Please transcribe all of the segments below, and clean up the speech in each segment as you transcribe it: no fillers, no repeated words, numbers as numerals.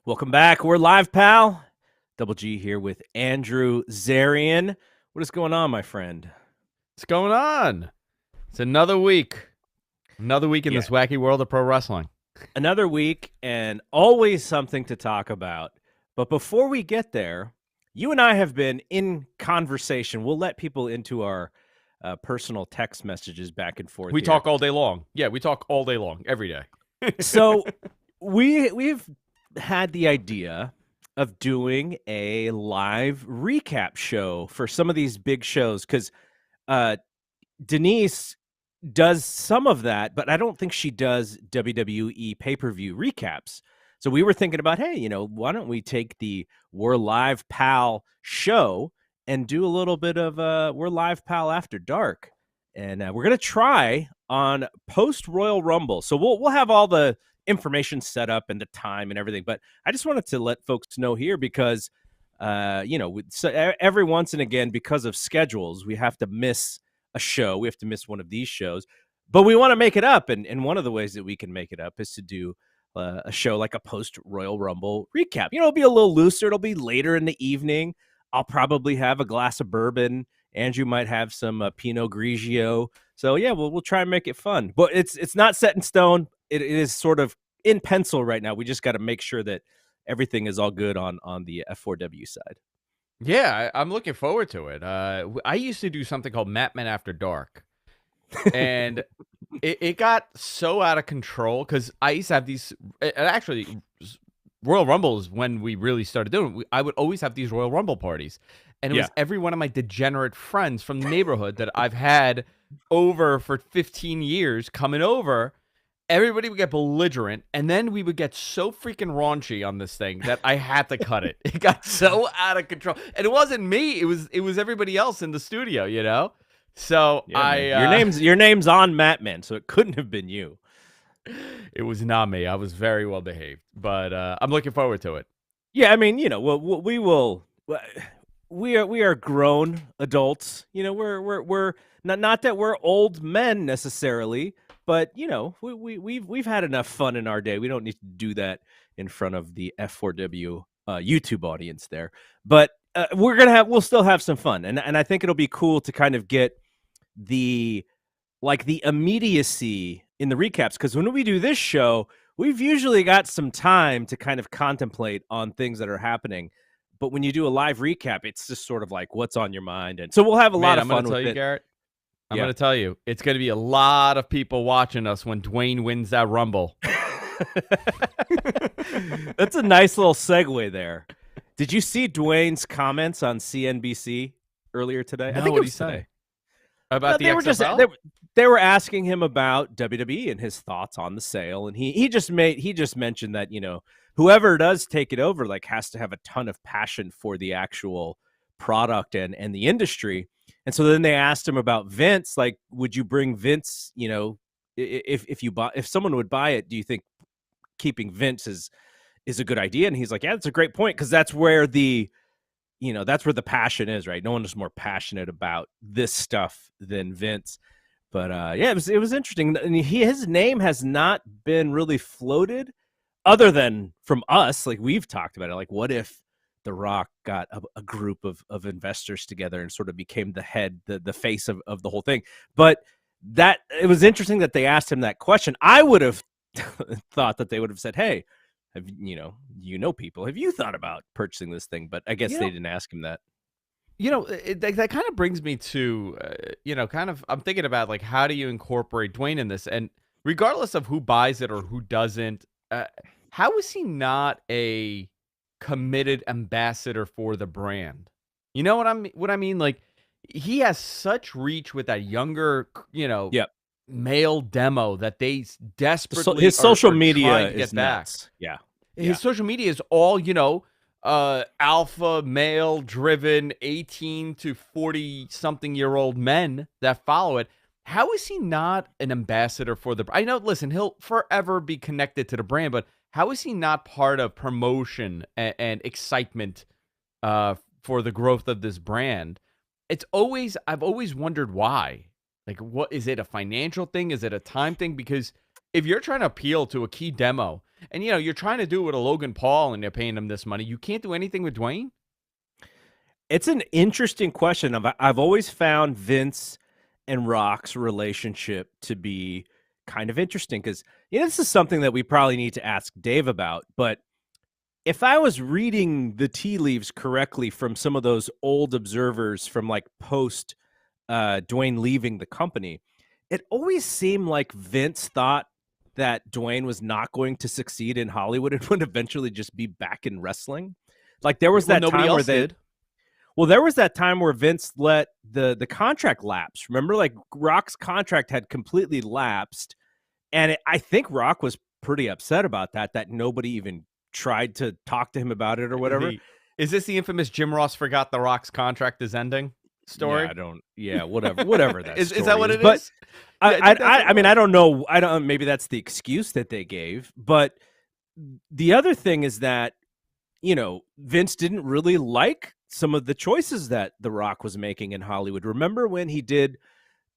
Welcome back. We're live, pal. Double G here with Andrew Zarian. What is going on, my friend? What's going on? It's another week. Another week in Yeah. this wacky world of pro wrestling. Another week and always something to talk about. But before we get there, you and I have been in conversation. We'll let people into our personal text messages back and forth. We here. talk all day long. Yeah, we talk all day long, every day. So we've had the idea of doing a live recap show for some of these big shows because Denise does some of that, but I don't think she does WWE pay-per-view recaps. So we were thinking about, hey, why don't we take the We're Live Pal show and do a little bit of We're Live Pal After Dark. And we're going to try on post Royal Rumble. So we'll have all the information set up and the time and everything. But I just wanted to let folks know here because, so every once and again, because of schedules, we have to miss a show. We have to miss one of these shows. But we want to make it up. And one of the ways that we can make it up is to do a show like a post Royal Rumble recap. It'll be a little looser. It'll be later in the evening. I'll probably have a glass of bourbon. Andrew might have some Pinot Grigio. So yeah, we'll try and make it fun. But it's not set in stone. It is sort of in pencil right now. We just got to make sure that everything is all good on the F4W side. Yeah, I'm looking forward to it. I used to do something called Matman After Dark. And it got so out of control because I used to have these. Actually, Royal Rumbles, when we really started doing it, I would always have these Royal Rumble parties. And it was every one of my degenerate friends from the neighborhood that I've had over for 15 years coming over. Everybody would get belligerent, and then we would get so freaking raunchy on this thing that I had to cut it. It got so out of control. And it wasn't me. It was everybody else in the studio, you know? So your name's on Matman, so it couldn't have been you. It was not me. I was very well behaved, but I'm looking forward to it. Yeah, I mean, we are grown adults. We're not that we're old men necessarily, but we've had enough fun in our day. We don't need to do that in front of the F4W YouTube audience there. But we'll still have some fun, and I think it'll be cool to kind of get the immediacy in the recaps, because when we do this show, we've usually got some time to kind of contemplate on things that are happening. But when you do a live recap, it's just sort of like what's on your mind. And so we'll have a lot of fun with it. Garrett, I'm going to tell you, it's going to be a lot of people watching us when Dwayne wins that Rumble. That's a nice little segue there. Did you see Dwayne's comments on CNBC earlier today? No, I think what it was today. About the XFL? They were asking him about WWE and his thoughts on the sale, and he just mentioned that whoever does take it over has to have a ton of passion for the actual product and the industry. And so then they asked him about Vince, like, would you bring Vince? If someone would buy it, do you think keeping Vince is a good idea? And he's like, yeah, that's a great point, because that's where the passion is, right? No one is more passionate about this stuff than Vince. But it was interesting. And his name has not been really floated, other than from us. Like, we've talked about it. Like, what if The Rock got a group of investors together and sort of became the head, the face of the whole thing? But that it was interesting that they asked him that question. I would have thought that they would have said, hey, have people, have you thought about purchasing this thing? But I guess they didn't ask him that. That kind of brings me to, I'm thinking about, like, how do you incorporate Dwayne in this? And regardless of who buys it or who doesn't, how is he not a committed ambassador for the brand? You know what I mean? Like, he has such reach with that younger, male demo that they desperately his social are media to get is back. nuts. Yeah. His social media is all, alpha male driven 18 to 40 something year old men that follow it. How is he not an ambassador for the, I know, listen, he'll forever be connected to the brand, but how is he not part of promotion and excitement for the growth of this brand? I've always wondered why. Like, what is it, a financial thing? Is it a time thing? Because if you're trying to appeal to a key demo And you're trying to do it with a Logan Paul, and they're paying him this money. You can't do anything with Dwayne. It's an interesting question. I've always found Vince and Rock's relationship to be kind of interesting because this is something that we probably need to ask Dave about. But if I was reading the tea leaves correctly from some of those old observers from like post Dwayne leaving the company, it always seemed like Vince thought that Dwayne was not going to succeed in Hollywood and would eventually just be back in wrestling. Like there was that nobody time else where did. Well, there was that time where Vince let the contract lapse. Remember, like Rock's contract had completely lapsed, and I think Rock was pretty upset about that. That nobody even tried to talk to him about it or whatever. Is this the infamous Jim Ross forgot the Rock's contract is ending story? Whatever that is story that what it but is? I mean, I don't know. I don't. Maybe that's the excuse that they gave. But the other thing is that Vince didn't really like some of the choices that The Rock was making in Hollywood. Remember when he did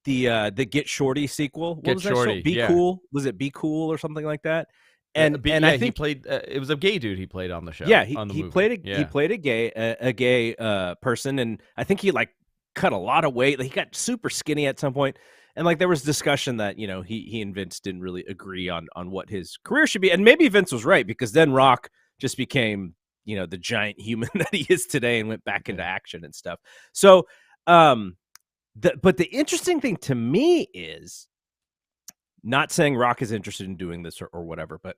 the Get Shorty sequel? Get Shorty, Be Cool? Was it Be Cool or something like that? And I think he played. It was a gay dude he played on the show. Yeah, he played a gay person, and I think he like cut a lot of weight. Like, he got super skinny at some point, and like there was discussion that he and Vince didn't really agree on what his career should be, and maybe Vince was right because then Rock just became the giant human that he is today and went back into action and stuff. So, but the interesting thing to me is, not saying Rock is interested in doing this or whatever, but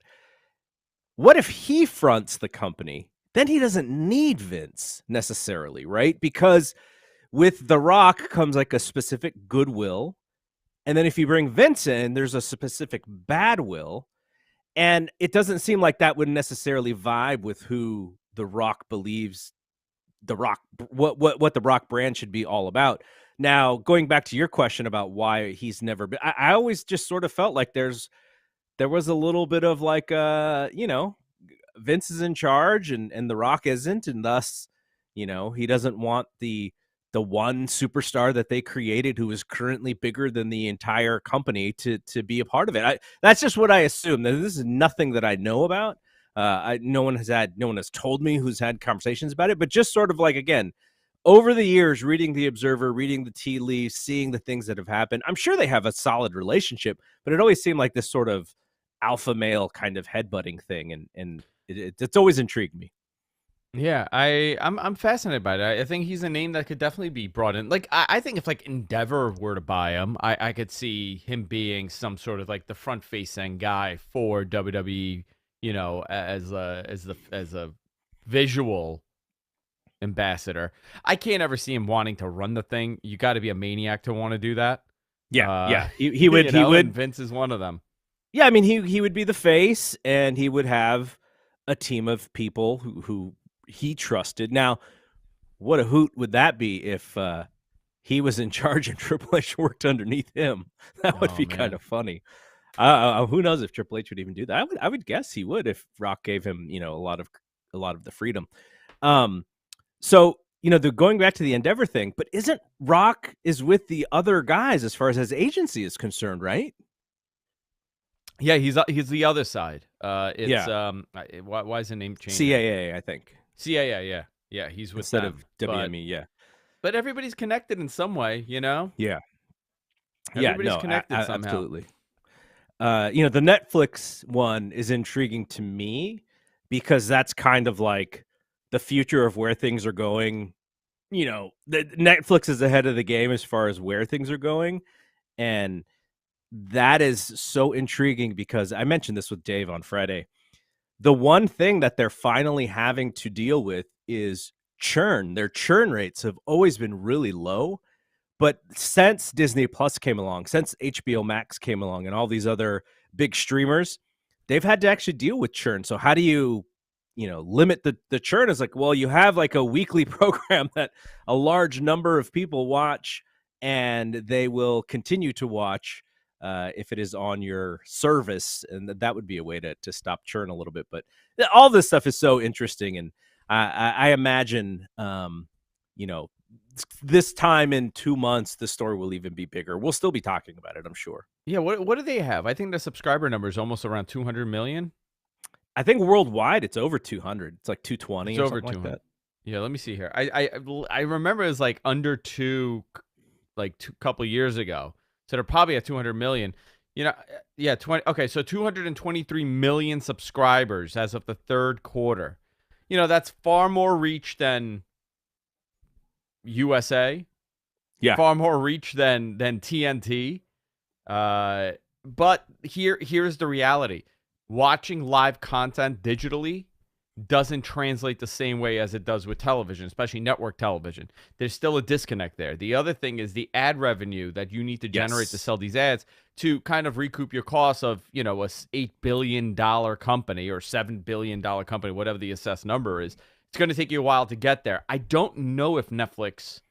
what if he fronts the company? Then he doesn't need Vince necessarily, right? Because with The Rock comes like a specific goodwill. And then if you bring Vince in, there's a specific bad will. And it doesn't seem like that would necessarily vibe with who The Rock believes what The Rock brand should be all about. Now, going back to your question about why he's never been, I always just sort of felt like there was a little bit of like, Vince is in charge and The Rock isn't. And thus, he doesn't want the one superstar that they created who is currently bigger than the entire company to be a part of it. That's just what I assume. This is nothing that I know about. No one has told me who's had conversations about it, but just sort of like, again, over the years, reading the Observer, reading the tea leaves, seeing the things that have happened, I'm sure they have a solid relationship, but it always seemed like this sort of alpha male kind of headbutting thing. And it's always intrigued me. Yeah, I'm fascinated by that. I think he's a name that could definitely be brought in. Like, I think if like Endeavor were to buy him, I could see him being some sort of like the front facing guy for WWE, as a visual ambassador. I can't ever see him wanting to run the thing. You got to be a maniac to want to do that. Yeah. He would. And Vince is one of them. Yeah, I mean, he would be the face, and he would have a team of people who he trusted. Now, what a hoot would that be if he was in charge and Triple H worked underneath him? That would be kind of funny. Who knows if Triple H would even do that? I would guess he would if Rock gave him, a lot of the freedom. So they're going back to the Endeavor thing, but isn't Rock is with the other guys as far as his agency is concerned, right? Yeah, he's the other side. Why is the name changed? CAA, I think. CAA, yeah, he's with instead them, of WME, yeah. But everybody's connected in some way, Yeah. Everybody's connected somehow. Absolutely. The Netflix one is intriguing to me because that's kind of like the future of where things are going. Netflix is ahead of the game as far as where things are going, and that is so intriguing because I mentioned this with Dave on Friday. The one thing that they're finally having to deal with is churn. Their churn rates have always been really low, but since Disney Plus came along, since HBO Max came along and all these other big streamers, they've had to actually deal with churn. So how do you limit the churn? Is like, well, you have like a weekly program that a large number of people watch and they will continue to watch if it is on your service, and that would be a way to stop churn a little bit. But all this stuff is so interesting, and I imagine, this time in 2 months, the story will even be bigger. We'll still be talking about it, I'm sure. Yeah, what do they have? I think the subscriber number is almost around 200 million. I think worldwide it's over 200. It's like 220 It's or over something like 200. that. Yeah, let me see here. I remember it was like under two, like two couple years ago. So they're probably at 200 million. You know, yeah, 20. Okay, so 223 million subscribers as of the third quarter. You know, that's far more reach than USA. Yeah. Far more reach than TNT. But here's the reality. Watching live content digitally doesn't translate the same way as it does with television, especially network television. There's still a disconnect there. The other thing is the ad revenue that you need to generate to sell these ads to kind of recoup your costs of, you know, a $8 billion company or $7 billion company, whatever the assessed number is. It's going to take you a while to get there. I don't know if Netflix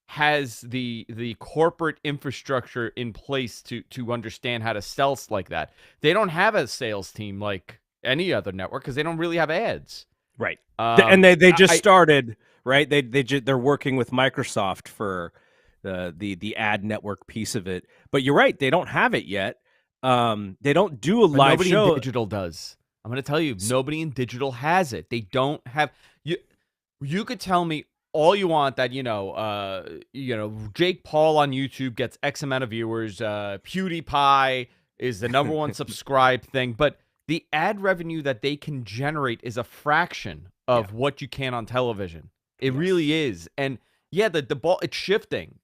has the corporate infrastructure in place to understand how to sell like that. They don't have a sales team like any other network because they don't really have ads. Right. And they just started, right? They're working with Microsoft for the ad network piece of it. But you're right, they don't have it yet. They don't do a live show. Nobody in digital does. I'm going to tell you, nobody in digital has it. They don't have you could tell me all you want that, you know, Jake Paul on YouTube gets X amount of viewers, PewDiePie is the number one subscribed thing, but the ad revenue that they can generate is a fraction of what you can on television. It really is. And yeah, the ball, it's shifting.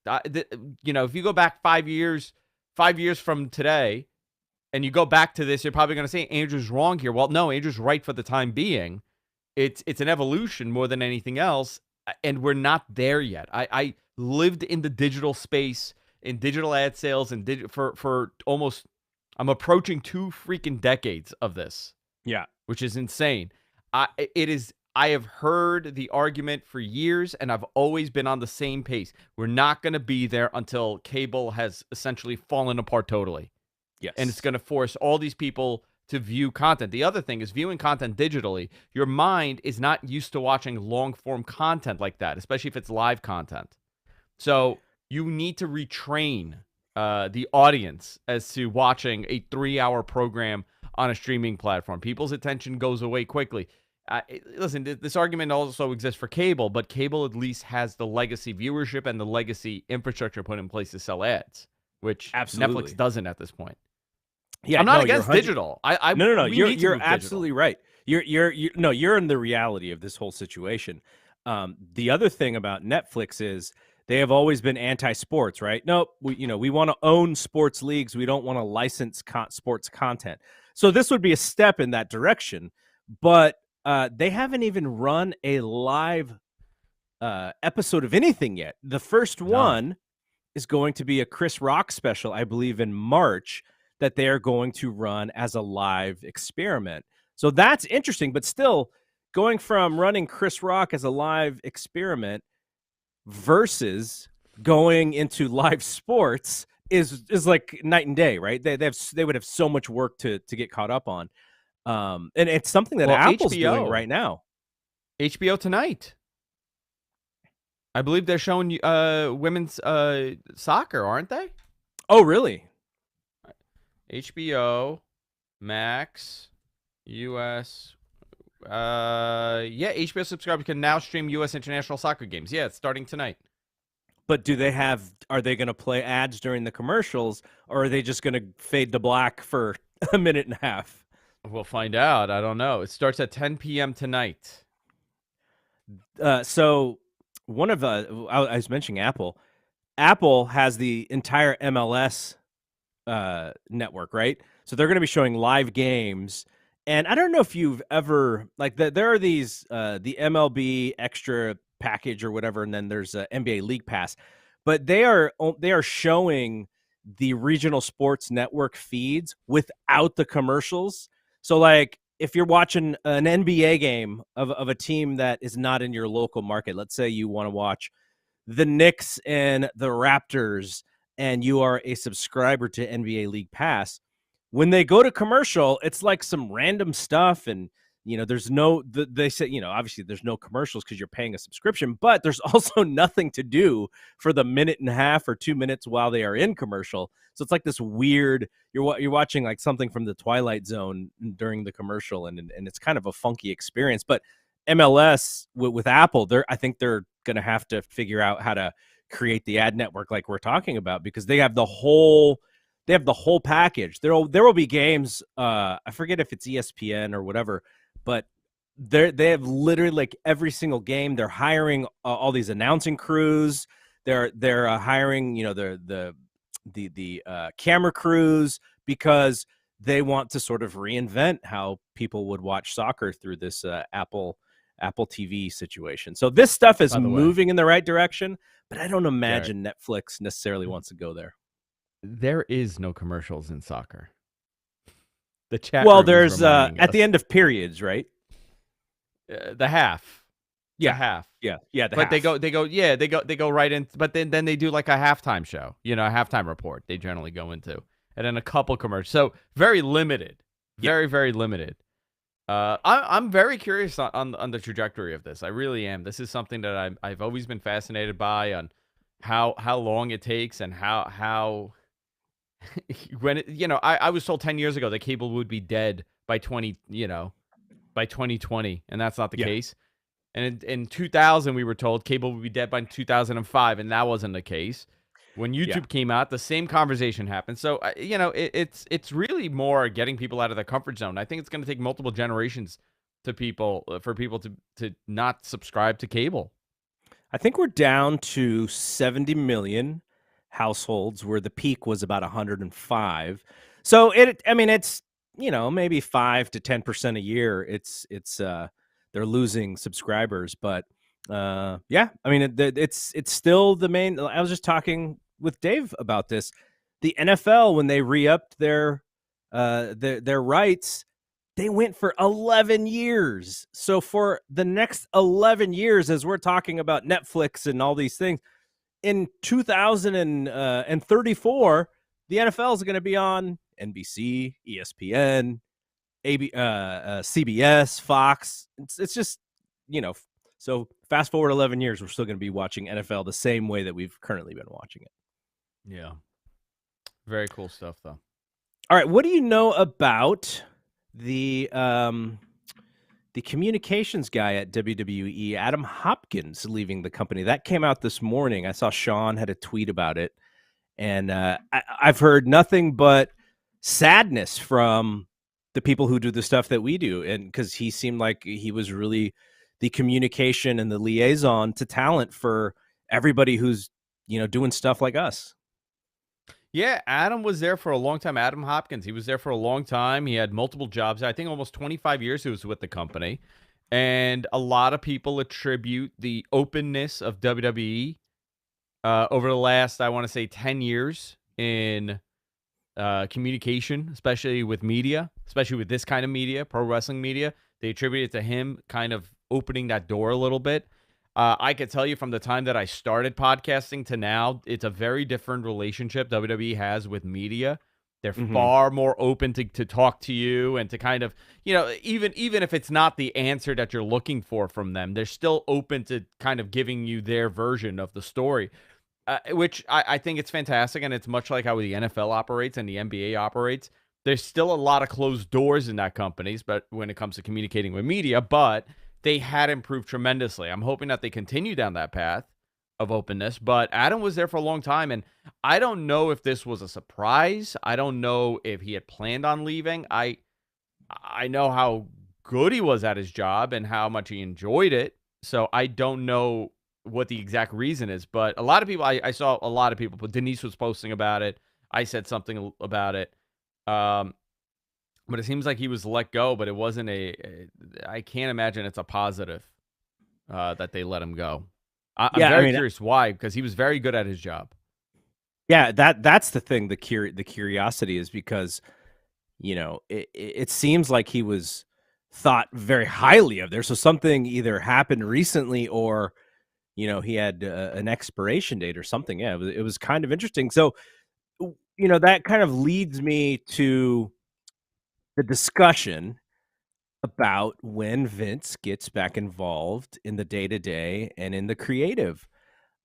You know, if you go back 5 years from today and you go back to this, you're probably going to say Andrew's wrong here. Well, no, Andrew's right for the time being. It's an evolution more than anything else. And we're not there yet. I lived in the digital space, in digital ad sales, and for almost, I'm approaching 2 freaking decades of this. Yeah, which is insane. I have heard the argument for years, and I've always been on the same pace. We're not going to be there until cable has essentially fallen apart totally. Yes, and it's going to force all these people to view content. The other thing is viewing content digitally. Your mind is not used to watching long-form content like that, especially if it's live content. So you need to retrain the audience as to watching a 3-hour program on a streaming platform. People's attention goes away quickly. Listen, this argument also exists for cable, but cable at least has the legacy viewership and the legacy infrastructure put in place to sell ads, which Netflix doesn't at this point. Yeah, I'm not against digital. No. You're absolutely right. You're in the reality of this whole situation. The other thing about Netflix is they have always been anti-sports, right? No, we want to own sports leagues. We don't want to license sports content. So this would be a step in that direction. But they haven't even run a live episode of anything yet. The first one is going to be a Chris Rock special, I believe, in March, that they are going to run as a live experiment. So that's interesting, but still going from running Chris Rock as a live experiment versus going into live sports is like night and day, right? They would have so much work to get caught up on. And it's something that Apple's doing right now. HBO tonight. I believe they're showing women's soccer, aren't they? Oh, really? HBO Max US. HBO subscribers can now stream US international soccer games. Yeah, it's starting tonight. But are they going to play ads during the commercials, or are they just going to fade to black for a minute and a half? We'll find out. I don't know. It starts at 10 p.m. tonight. So one of I was mentioning Apple. Apple has the entire MLS network, right? So they're going to be showing live games. And I don't know if you've ever, like, there are these, the MLB extra package or whatever, and then there's a NBA League Pass. But they are showing the regional sports network feeds without the commercials. So, like, if you're watching an NBA game of a team that is not in your local market, let's say you want to watch the Knicks and the Raptors, and you are a subscriber to NBA League Pass, when they go to commercial, it's like some random stuff, and there's they say, obviously there's no commercials because you're paying a subscription, but there's also nothing to do for the minute and a half or 2 minutes while they are in commercial. So it's like this weird, you're watching like something from the Twilight Zone during the commercial, and it's kind of a funky experience. But MLS with Apple, I think they're going to have to figure out how to create the ad network like we're talking about, because they have the whole package. There will be games. I forget if it's ESPN or whatever, but they have literally like every single game. They're hiring all these announcing crews. They're hiring the camera crews, because they want to sort of reinvent how people would watch soccer through this Apple TV situation. So this stuff is moving in the right direction, but I don't imagine Netflix necessarily wants to go there. There is no commercials in soccer. The chat. Well, there's at the end of periods, right? The half. Yeah, the half. Yeah. But half. they go right in. But then they do like a halftime show. A halftime report. They generally go into, and then a couple commercials. So very limited. Very very limited. I'm very curious on the trajectory of this. I really am. This is something that I've always been fascinated by, on how long it takes, and how when I was told 10 years ago that cable would be dead by 2020, and that's not the case. And in 2000, we were told cable would be dead by 2005, and that wasn't the case. When YouTube came out, the same conversation happened. So, it's really more getting people out of their comfort zone. I think it's going to take multiple generations for people to not subscribe to cable. I think we're down to 70 million households, where the peak was about 105. So it's maybe 5 to 10% a year. It's they're losing subscribers, but it's still the main. I was just talking with Dave about this. The NFL, when they re-upped their rights, they went for 11 years. So for the next 11 years, as we're talking about Netflix and all these things, in 2034, the NFL is going to be on NBC, ESPN, CBS, Fox. It's just, so fast forward 11 years, we're still going to be watching NFL the same way that we've currently been watching it. Yeah. Very cool stuff, though. All right. What do you know about the communications guy at WWE, Adam Hopkins, leaving the company? That came out this morning. I saw Sean had a tweet about it, and I've heard nothing but sadness from the people who do the stuff that we do, and because he seemed like he was really the communication and the liaison to talent for everybody who's doing stuff like us. Yeah, Adam was there for a long time. Adam Hopkins, he was there for a long time. He had multiple jobs. I think almost 25 years he was with the company. And a lot of people attribute the openness of WWE over the last, I want to say, 10 years in communication, especially with media, especially with this kind of media, pro wrestling media. They attribute it to him kind of opening that door a little bit. I could tell you from the time that I started podcasting to now, it's a very different relationship WWE has with media. They're far more open to talk to you and to kind of, even if it's not the answer that you're looking for from them, they're still open to kind of giving you their version of the story, which I think it's fantastic. And it's much like how the NFL operates and the NBA operates. There's still a lot of closed doors in that companies, but when it comes to communicating with media, but they had improved tremendously. I'm hoping that they continue down that path of openness, but Adam was there for a long time, and I don't know if this was a surprise. I don't know if he had planned on leaving. I know how good he was at his job and how much he enjoyed it, so I don't know what the exact reason is, but a lot of people, I saw a lot of people, but Denise was posting about it. I said something about it. But it seems like he was let go, but it wasn't I can't imagine it's a positive that they let him go. I'm very curious why, because he was very good at his job. Yeah, that's the thing. The curiosity is because, it seems like he was thought very highly of there. So something either happened recently or, he had an expiration date or something. Yeah, it was kind of interesting. So, that kind of leads me to the discussion. about when Vince gets back involved in the day-to-day and in the creative.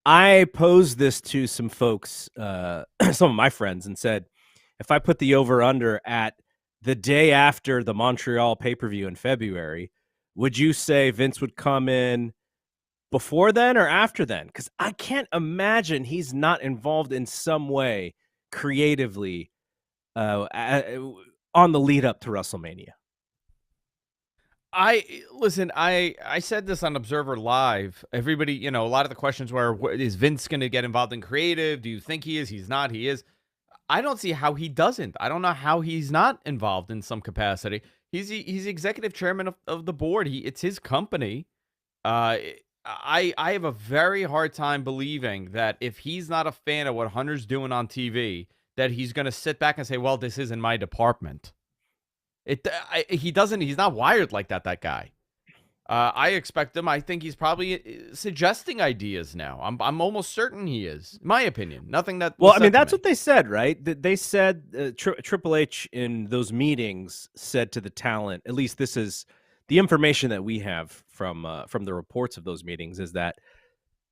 I posed this to some folks, some of my friends, and said, if I put the over-under at the day after the Montreal pay-per-view in February, would you say Vince would come in before then or after then? Because I can't imagine he's not involved in some way creatively on the lead up to WrestleMania. I said this on Observer Live. Everybody, a lot of the questions were, is Vince going to get involved in creative? Do you think he is? He's not. He is. I don't see how he doesn't. I don't know how he's not involved in some capacity. He's executive chairman of the board. It's his company. I have a very hard time believing that if he's not a fan of what Hunter's doing on TV, that he's going to sit back and say, well, this isn't my department. He doesn't. He's not wired like that. That guy. I expect him. I think he's probably suggesting ideas now. I'm almost certain he is. In my opinion, nothing that. Well, I mean, that's what they said, right? They said Triple H in those meetings said to the talent. At least this is the information that we have from the reports of those meetings. Is that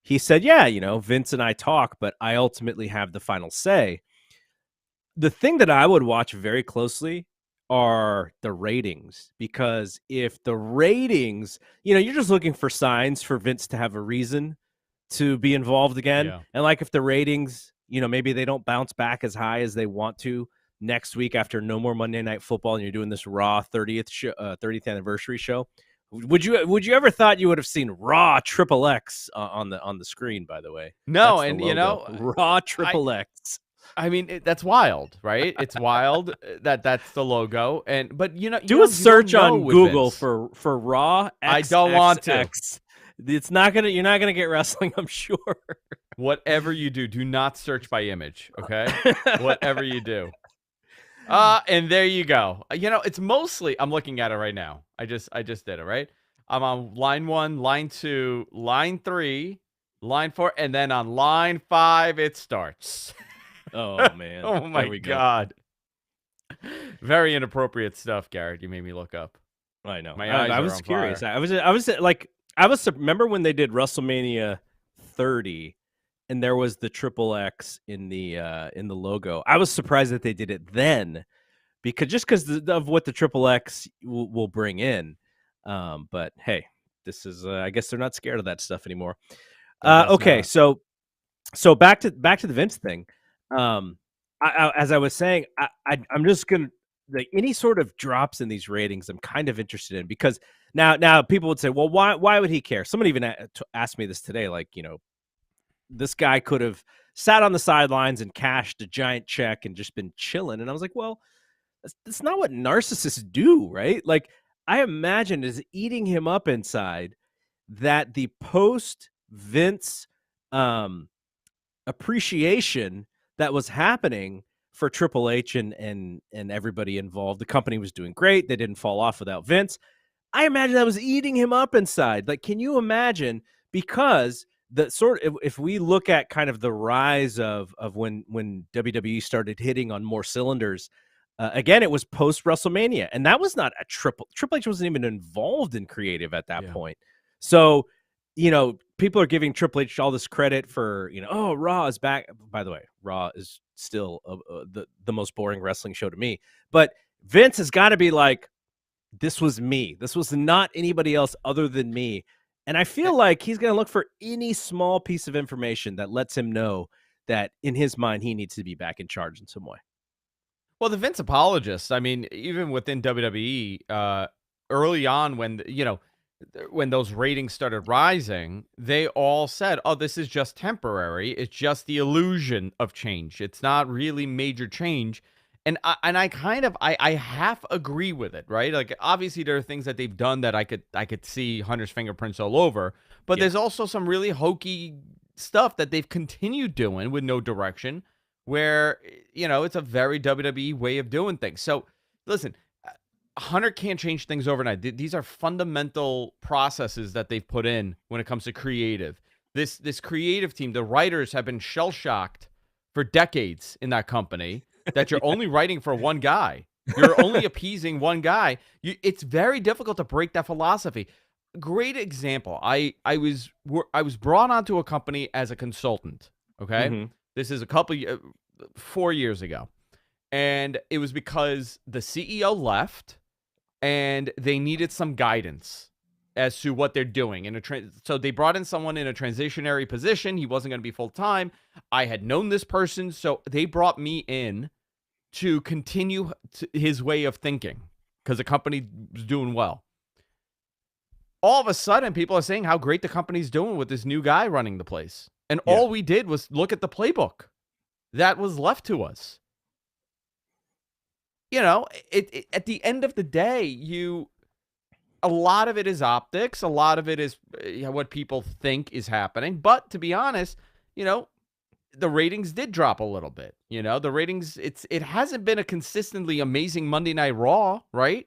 he said, yeah, Vince and I talk, but I ultimately have the final say. The thing that I would watch very closely are the ratings, because if the ratings, you're just looking for signs for Vince to have a reason to be involved again. Yeah. And like if the ratings, maybe they don't bounce back as high as they want to next week after no more Monday Night Football and you're doing this Raw 30th anniversary show. Would you ever thought you would have seen Raw Triple X on the screen, by the way? No, That's and Raw Triple X. I mean, that's wild, right? It's wild that's the logo. But do a search on Google for Raw XXX. I don't want to. It's not gonna. You're not gonna get wrestling, I'm sure. Whatever you do not search by image, okay? Whatever you do. And there you go. It's mostly. I'm looking at it right now. I just did it, right? I'm on line 1, line 2, line 3, line 4, and then on line 5 it starts. Oh man! Oh my God! Very inappropriate stuff, Garrett. You made me look up. I know. My eyes I was curious. I was remember when they did WrestleMania 30, and there was the Triple X in the logo. I was surprised that they did it then, because of what the Triple X will bring in. But hey, this is I guess they're not scared of that stuff anymore. Okay, so back to the Vince thing. As I was saying, I'm just gonna, like, any sort of drops in these ratings I'm kind of interested in, because now people would say, well, why would he care? Someone even asked me this today, like, this guy could have sat on the sidelines and cashed a giant check and just been chilling. And I was like, well, that's not what narcissists do, right? Like, I imagine is eating him up inside that the post Vince appreciation that was happening for Triple H and everybody involved. The company was doing great. They didn't fall off without Vince. I imagine that was eating him up inside. Like, can you imagine? Because if we look at kind of the rise of when WWE started hitting on more cylinders, again, it was post WrestleMania, and that was not a Triple H wasn't even involved in creative at that point. So, people are giving Triple H all this credit for, oh, Raw is back. By the way, Raw is still the most boring wrestling show to me. But Vince has got to be like, this was me. This was not anybody else other than me. And I feel like he's going to look for any small piece of information that lets him know that in his mind, he needs to be back in charge in some way. Well, the Vince apologists, I mean, even within WWE, early on when those ratings started rising, they all said, oh, this is just temporary. It's just the illusion of change. It's not really major change. And I half agree with it, right? Like, obviously there are things that they've done that I could see Hunter's fingerprints all over, but there's also some really hokey stuff that they've continued doing with no direction, where, it's a very WWE way of doing things. So listen, Hunter can't change things overnight. These are fundamental processes that they've put in when it comes to creative. This creative team, the writers have been shell-shocked for decades in that company that you're only writing for one guy. You're only appeasing one guy. It's very difficult to break that philosophy. Great example. I was brought onto a company as a consultant. Okay, Mhm. this is 4 years ago, and it was because the CEO left, and they needed some guidance as to what they're doing. So they brought in someone in a transitionary position. He wasn't going to be full time. I had known this person, so they brought me in to continue his way of thinking because the company was doing well. All of a sudden, people are saying how great the company's doing with this new guy running the place. And Yeah. all we did was look at the playbook that was left to us. You know, at the end of the day, a lot of it is optics. A lot of it is what people think is happening. But to be honest, you know, the ratings did drop a little bit. You know, the ratings, it hasn't been a consistently amazing Monday Night Raw, right?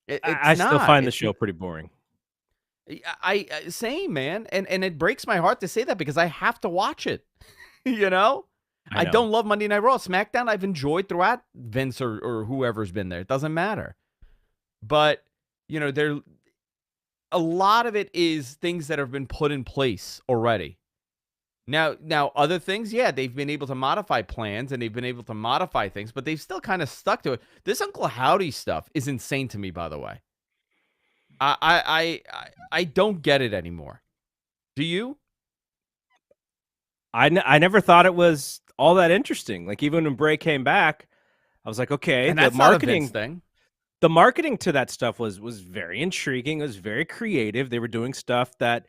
It's I still not. find the show pretty boring. Same, man. And it breaks my heart to say that because I have to watch it. You know? I I know. don't love Monday Night Raw. SmackDown I've enjoyed throughout Vince or whoever's been there. It doesn't matter. But, you know, a lot of it is things that have been put in place already. Now other things, yeah, they've been able to modify plans and they've been able to modify things, but they've still kind of stuck to it. This Uncle Howdy stuff is insane to me, by the way. I don't get it anymore. Do you? I never thought it was all that interesting. Like, even when Bray came back, I was like, okay, And that's not a Vince thing. the marketing to that stuff was very intriguing. It was very creative. They were doing stuff that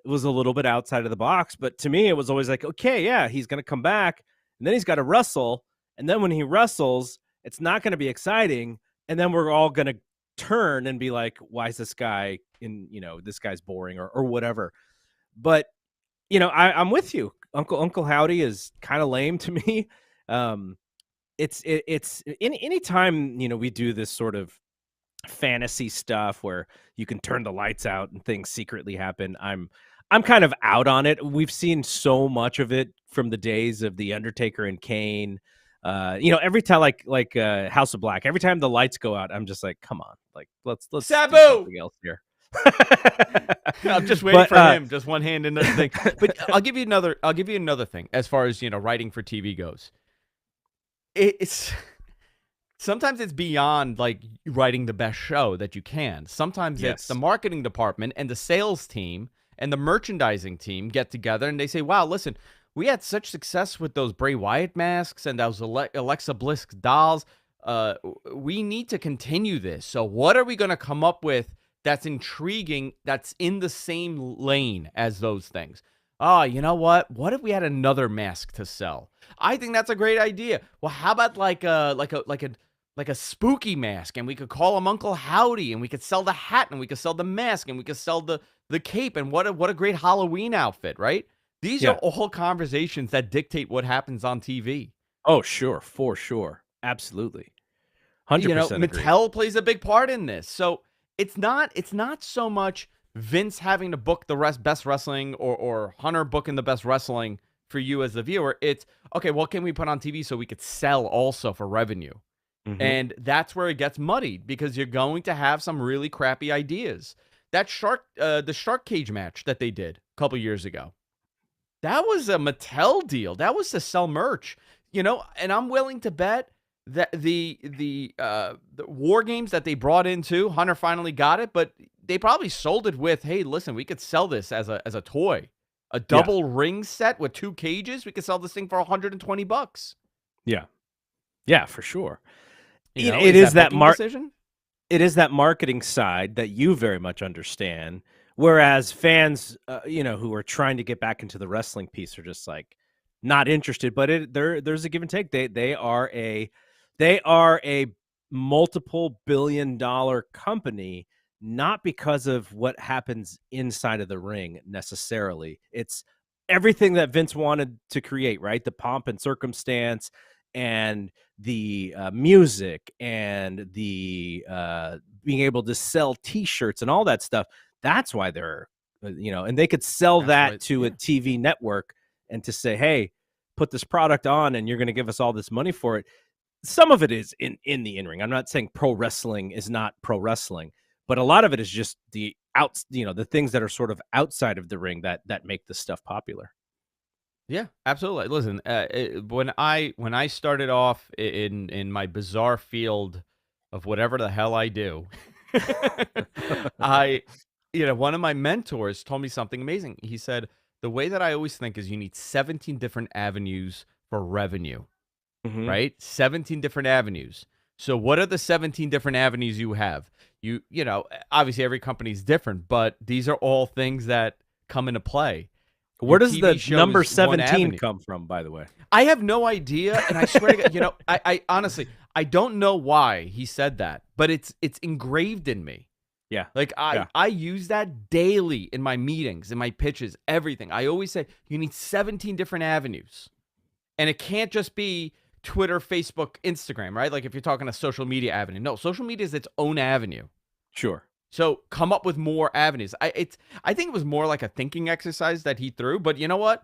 was a little bit outside of the box. But to me, it was always like, okay, yeah, he's going to come back, and then he's got to wrestle. And then when he wrestles, it's not going to be exciting. And then we're all going to turn and be like, why is this guy this guy's boring or whatever. But, I'm with you. Uncle Howdy is kind of lame to me. It's anytime, we do this sort of fantasy stuff where you can turn the lights out and things secretly happen. I'm kind of out on it. We've seen so much of it from the days of the Undertaker and Kane. Every time like House of Black, every time the lights go out, I'm just like, come on, like let's do Sabu! something else here. I'm just waiting for him. Just one hand in the thing. But I'll give you another thing as far as, writing for TV goes. It's sometimes it's beyond like writing the best show that you can. Sometimes it's the marketing department and the sales team and the merchandising team get together and they say, wow, listen, we had such success with those Bray Wyatt masks and those Alexa Bliss dolls. We need to continue this. So what are we going to come up with that's intriguing, that's in the same lane as those things? Oh, you know what? What if we had another mask to sell? I think that's a great idea. Well, how about like a spooky mask, and we could call him Uncle Howdy, and we could sell the hat, and we could sell the mask, and we could sell the cape, and what a great Halloween outfit, right? These are all conversations that dictate what happens on TV. Oh, sure, for sure, absolutely, 100%. Mattel plays a big part in this, so it's not so much Vince having to book the best wrestling or Hunter booking the best wrestling for you as the viewer. It's, okay, what can we put on TV so we could sell also for revenue? Mm-hmm. And that's where it gets muddied because you're going to have some really crappy ideas. That the shark cage match that they did a couple years ago, that was a Mattel deal. That was to sell merch, and I'm willing to bet that the War Games that they brought into, Hunter finally got it, but they probably sold it with, hey, listen, we could sell this as a toy. A double ring set with 2 cages, we could sell this thing for $120. Yeah. Yeah, for sure. It is that decision. It is that marketing side that you very much understand, whereas fans, who are trying to get back into the wrestling piece are just like not interested. But there's a give and take. They are a multiple billion-dollar company, not because of what happens inside of the ring necessarily. It's everything that Vince wanted to create, right? The pomp and circumstance and the music and the being able to sell T-shirts and all that stuff. That's why they're, and they could sell that to a TV network and to say, hey, put this product on and you're going to give us all this money for it. some of it is in the in-ring. I'm not saying pro wrestling is not pro wrestling, but a lot of it is just the the things that are sort of outside of the ring that make this stuff popular. Yeah, absolutely. Listen, when I started off in my bizarre field of whatever the hell I do, I, one of my mentors told me something amazing. He said, the way that I always think is you need 17 different avenues for revenue, Mhm. right? 17 different avenues. So what are the 17 different avenues you have? Obviously every company is different, but these are all things that come into play. Your Where does TV the show number is one 17 avenue. come from, by the way? I have no idea, and I swear to God, I honestly, I don't know why he said that, but it's engraved in me. Yeah. Like Yeah. I use that daily in my meetings, in my pitches, everything. I always say you need 17 different avenues. And it can't just be Twitter, Facebook, Instagram, right? Like if you're talking a social media avenue. No, social media is its own avenue. Sure. So come up with more avenues. I think it was more like a thinking exercise that he threw, but you know what?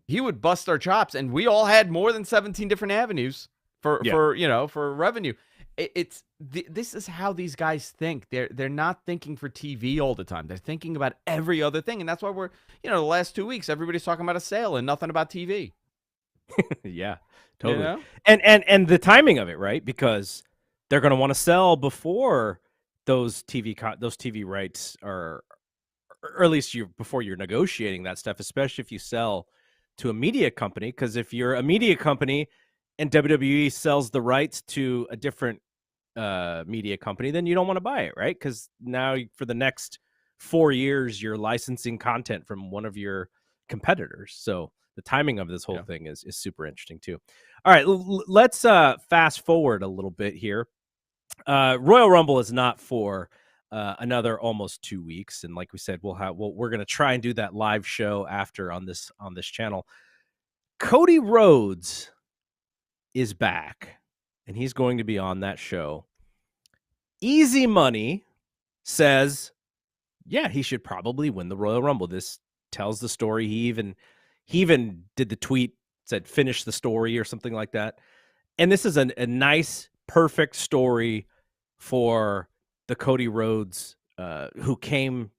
He would bust our chops, and we all had more than 17 different avenues for Yeah. for revenue. This is how these guys think. They're not thinking for TV all the time. They're thinking about every other thing, and that's why we're the last 2 weeks everybody's talking about a sale and nothing about TV. Yeah, You totally. know? And the timing of it, right? Because they're going to want to sell before those TV rights are, or at least before you're negotiating that stuff, especially if you sell to a media company. Because if you're a media company and WWE sells the rights to a different media company, then you don't want to buy it, right? Because now for the next 4 years, you're licensing content from one of your competitors. So the timing of this whole Yeah. thing is super interesting too. All right, let's fast forward a little bit here. Royal Rumble is not for another almost 2 weeks, and like we said, we're going to try and do that live show after on this channel. Cody Rhodes is back, and he's going to be on that show. Easy Money says, yeah, he should probably win the Royal Rumble. This tells the story. He even did the tweet, said finish the story or something like that. And this is a nice, perfect story for the Cody Rhodes, who came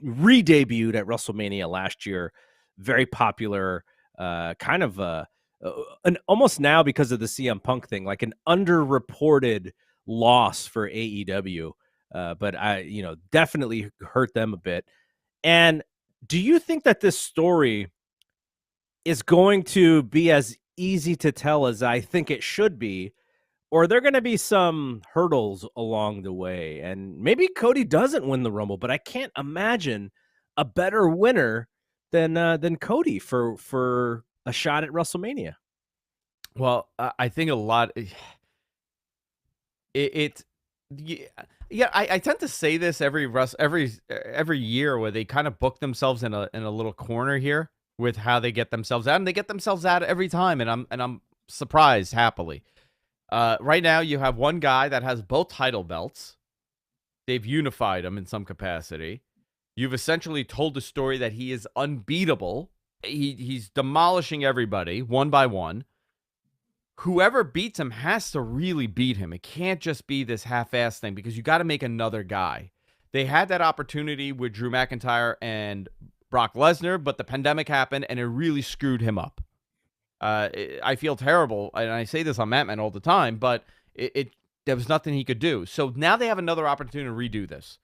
re-debuted at WrestleMania last year. Very popular, kind of an almost now, because of the CM Punk thing, like an underreported loss for AEW. But definitely hurt them a bit. And do you think that this story is going to be as easy to tell as I think it should be? Or are there going to be some hurdles along the way? And maybe Cody doesn't win the Rumble, but I can't imagine a better winner than Cody for a shot at WrestleMania. Well, I think a lot. It yeah, yeah. I tend to say this every year where they kind of book themselves in a little corner here with how they get themselves out, and they get themselves out every time, and I'm surprised happily. Right now, you have one guy that has both title belts. They've unified him in some capacity. You've essentially told the story that he is unbeatable. He's demolishing everybody one by one. Whoever beats him has to really beat him. It can't just be this half-ass thing, because you got to make another guy. They had that opportunity with Drew McIntyre and Brock Lesnar, but the pandemic happened and it really screwed him up. I feel terrible, and I say this on Matman all the time, but there was nothing he could do. So now they have another opportunity to redo this.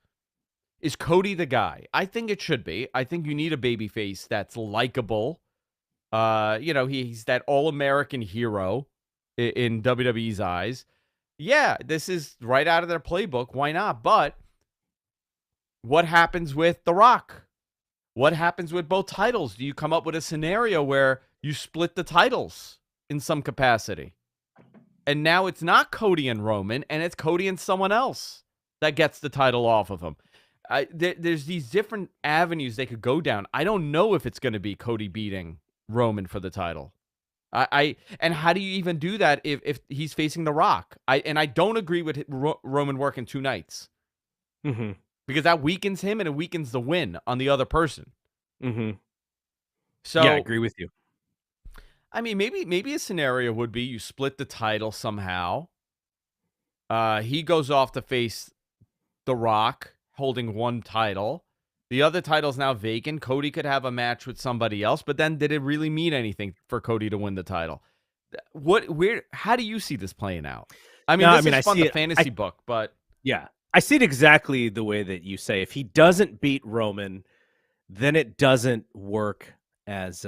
Is Cody the guy? I think it should be. I think you need a babyface that's likable. He's that all-American hero in WWE's eyes. Yeah, this is right out of their playbook. Why not? But what happens with The Rock? What happens with both titles? Do you come up with a scenario where you split the titles in some capacity? And now it's not Cody and Roman, and it's Cody and someone else that gets the title off of him. There's these different avenues they could go down. I don't know if it's going to be Cody beating Roman for the title. And how do you even do that if he's facing The Rock? I don't agree with Roman working 2 nights. Mm-hmm. Because that weakens him and it weakens the win on the other person. Mm-hmm. So Yeah, I agree with you. I mean, maybe a scenario would be you split the title somehow. He goes off to face The Rock, holding one title. The other title's now vacant. Cody could have a match with somebody else, but then did it really mean anything for Cody to win the title? How do you see this playing out? I mean, No, I this mean, is I fun see to it. fantasy book, but Yeah, I see it exactly the way that you say. If he doesn't beat Roman, then it doesn't work as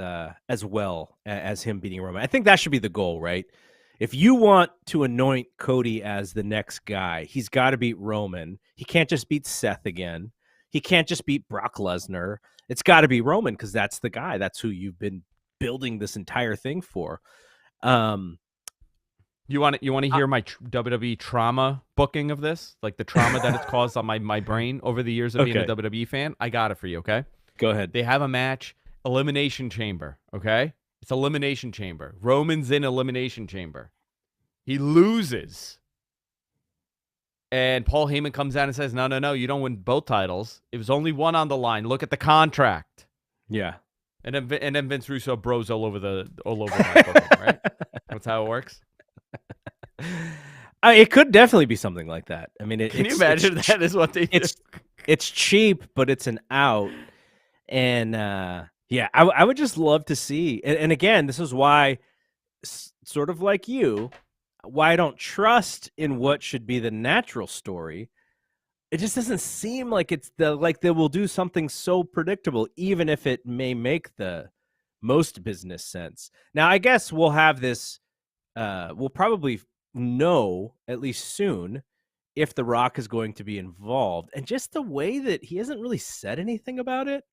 well as him beating Roman. I think that should be the goal, right? If you want to anoint Cody as the next guy, he's got to beat Roman. He can't just beat Seth again. He can't just beat Brock Lesnar. It's got to be Roman because that's the guy. That's who you've been building this entire thing for. Um, you want to hear my WWE trauma booking of this? Like the trauma that it's caused on my brain over the years of being a Okay. WWE fan? I got it for you, okay? Go ahead. They have a match, Elimination Chamber, okay? It's Elimination Chamber. Roman's in Elimination Chamber. He loses. And Paul Heyman comes out and says, no, you don't win both titles. It was only one on the line. Look at the contract. Yeah. And then Vince Russo bros all over my booking, right? That's how it works. It could definitely be something like that. I mean, Can you imagine that is what they do? It's cheap, but it's an out. And yeah, I would just love to see. And again, this is why, sort of like you, why I don't trust in what should be the natural story. It just doesn't seem like they will do something so predictable, even if it may make the most business sense. Now, I guess we'll have this. We'll probably know at least soon if The Rock is going to be involved, and just the way that he hasn't really said anything about it.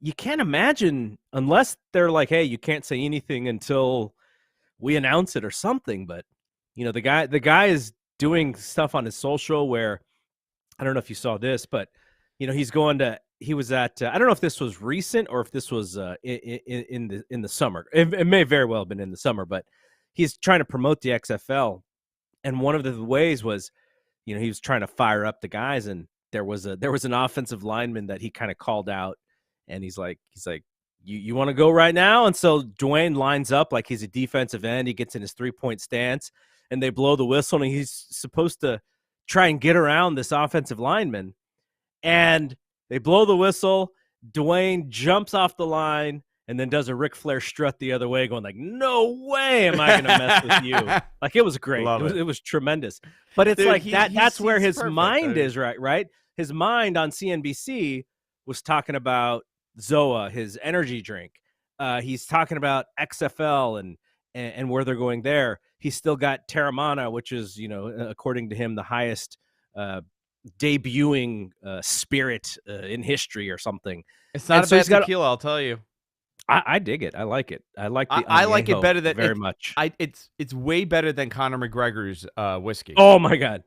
You can't imagine unless they're like, "Hey, you can't say anything until we announce it" or something. But the guy is doing stuff on his social where I don't know if you saw this, but he was at I don't know if this was recent or if this was in the summer. It may very well have been in the summer, but he's trying to promote the XFL, and one of the ways was, he was trying to fire up the guys, and there was an offensive lineman that he kind of called out, and he's like, you want to go right now? And so Dwayne lines up like he's a defensive end. He gets in his 3-point stance, and they blow the whistle, and he's supposed to try and get around this offensive lineman, and they blow the whistle. Dwayne jumps off the line and then does a Ric Flair strut the other way, going like, "No way am I going to mess with you!" Like, it was great. It was tremendous. But it's like that's where his mind is, right? His mind on CNBC was talking about Zoa, his energy drink. He's talking about XFL and where they're going there. He's still got Terramana, which is, according to him, the highest debuting spirit in history or something. It's not a bad tequila, I'll tell you. I dig it. I like it. I like the I like it better than very much. It's way better than Conor McGregor's whiskey. Oh my God.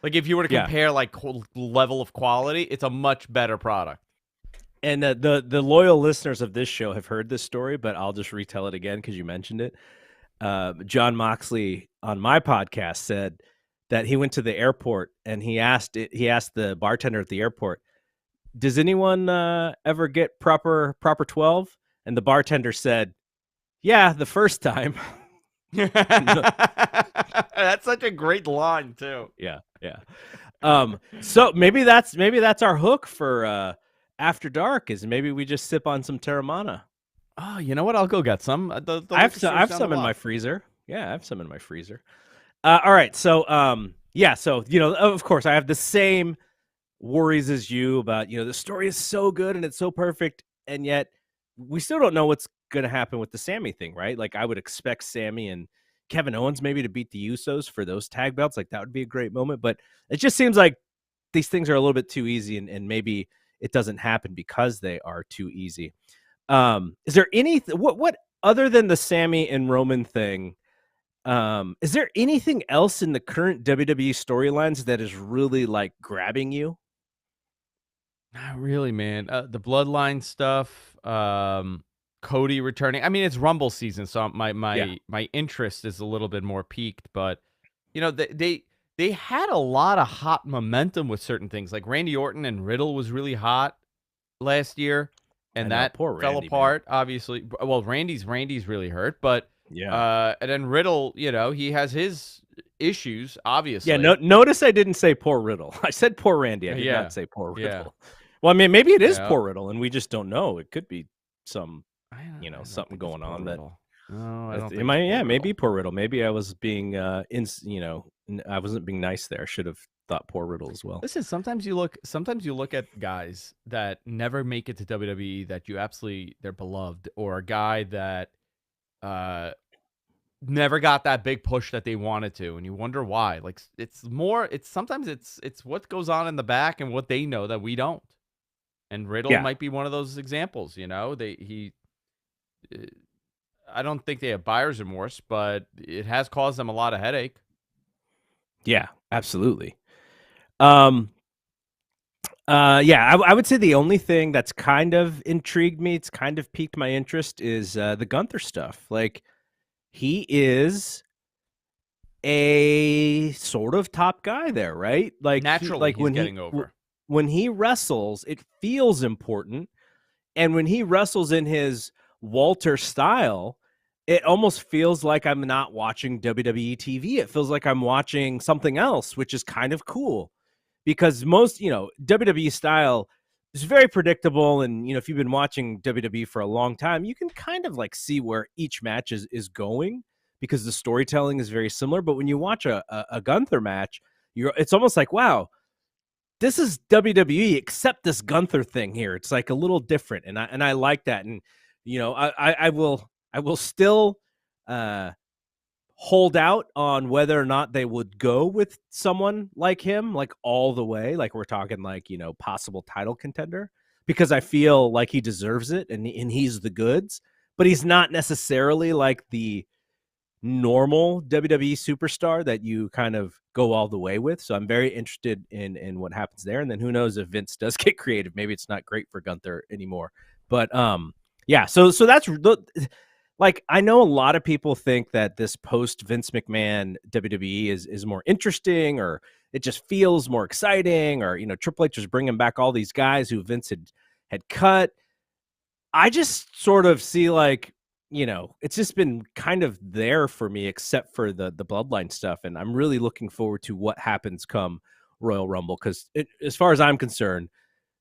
Like, if you were to compare level of quality, it's a much better product. And the loyal listeners of this show have heard this story, but I'll just retell it again because you mentioned it. John Moxley on my podcast said that he went to the airport and he asked the bartender at the airport, "Does anyone ever get proper 12?" And the bartender said, "Yeah, the first time." That's such a great line too. Yeah. So maybe that's our hook for After Dark, is maybe we just sip on some Terramana. Oh, you know what? I'll go get some. I have some in my freezer. Yeah, I have some in my freezer. All right. So, so, of course, I have the same worries as you about, the story is so good and it's so perfect, and yet we still don't know what's going to happen with the Sammy thing, right? Like, I would expect Sammy and Kevin Owens maybe to beat the Usos for those tag belts. Like, that would be a great moment, but it just seems like these things are a little bit too easy, and maybe it doesn't happen because they are too easy. Is there anything, what other than the Sammy and Roman thing, is there anything else in the current WWE storylines that is really like grabbing you? Not really, man. The Bloodline stuff, Cody returning. I mean, it's Rumble season, so my interest is a little bit more peaked. But they had a lot of hot momentum with certain things, like Randy Orton and Riddle was really hot last year, and know, that poor fell Randy, man. apart. Obviously, well, Randy's really hurt, but Yeah. and then Riddle, he has his issues, Yeah, obviously. notice I didn't say poor Riddle. I said poor Randy. I did not Yeah, say poor yeah, Riddle. Well, I mean, maybe it is yeah. poor Riddle, and we just don't know. It could be some, I don't something think it's going poor on that. Riddle. No, I don't It think it's might, poor yeah, maybe Riddle. poor Riddle. Maybe I was being, I wasn't being nice there. I should have thought poor Riddle as well. Listen, sometimes you look at guys that never make it to WWE that you absolutely they're beloved, or a guy that uh never got that big push that they wanted to, and you wonder why. Like it's what goes on in the back and what they know that we don't. And Riddle Yeah, might be one of those examples, uh, I don't think they have buyer's remorse, but it has caused them a lot of headache. yeah, absolutely. Um, yeah, I would say the only thing that's kind of intrigued me, it's kind of piqued my interest, is the Gunther stuff. Like, he is a sort of top guy there, right? Like Naturally, he's when getting over. when he wrestles, it feels important, and when he wrestles in his Walter style, it almost feels like I'm not watching WWE TV. It feels like I'm watching something else, which is kind of cool because most, WWE style is very predictable. And, if you've been watching WWE for a long time, you can kind of like see where each match is going because the storytelling is very similar. But when you watch a Gunther match, it's almost like, wow, this is WWE except this Gunther thing here. It's like a little different. And I like that. And, I will still, uh, hold out on whether or not they would go with someone like him, like all the way, like we're talking like, possible title contender, because I feel like he deserves it and he's the goods, but he's not necessarily like the normal WWE superstar that you kind of go all the way with. So I'm very interested in what happens there. And then who knows if Vince does get creative, maybe it's not great for Gunther anymore. But yeah, so that's like, I know a lot of people think that this post Vince McMahon WWE is more interesting, or it just feels more exciting, or Triple H is bringing back all these guys who Vince had cut. I just sort of see like, it's just been kind of there for me, except for the bloodline stuff, and I'm really looking forward to what happens come Royal Rumble, because as far as I'm concerned,